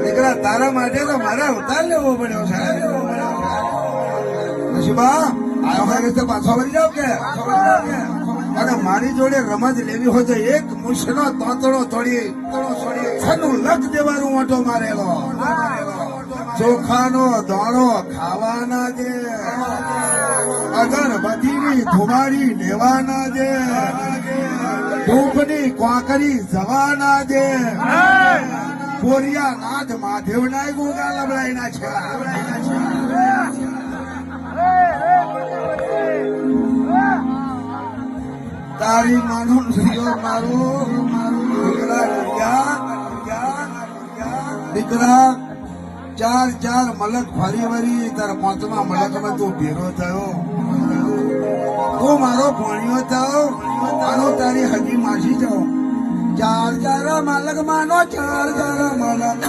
દીકરા તારા માટે તો મારે અવતાર લેવો પડ્યો સાહેબ. નસીબા આ રીતે પાછો વળી જાવ કે અને મારી જોડે રમત લેવી હોય તો એક મુશનો તોતડો તોડી છનું લખ દેવાનું ઓટો મારેલો. ચોખાનો દાણો ખાવાના દે, અગરબત્તીની ધુમાડી લેવાના દે, ધૂપની કોકરી જવાના દે, કોરિયા નાથ માધેવ ના ગોગા લબડાઈ ના છે. તારી માનું મારું દીકરા ચાર ચાર મલક ફરી વરી તારા પાંચમા મલકમાં તું ભેરો થયો. તું મારો ભણ્યો થયો આનો તારી હજી માસી જાઓ. ચાર ચાર મલક માનો ચાર ચાર મલક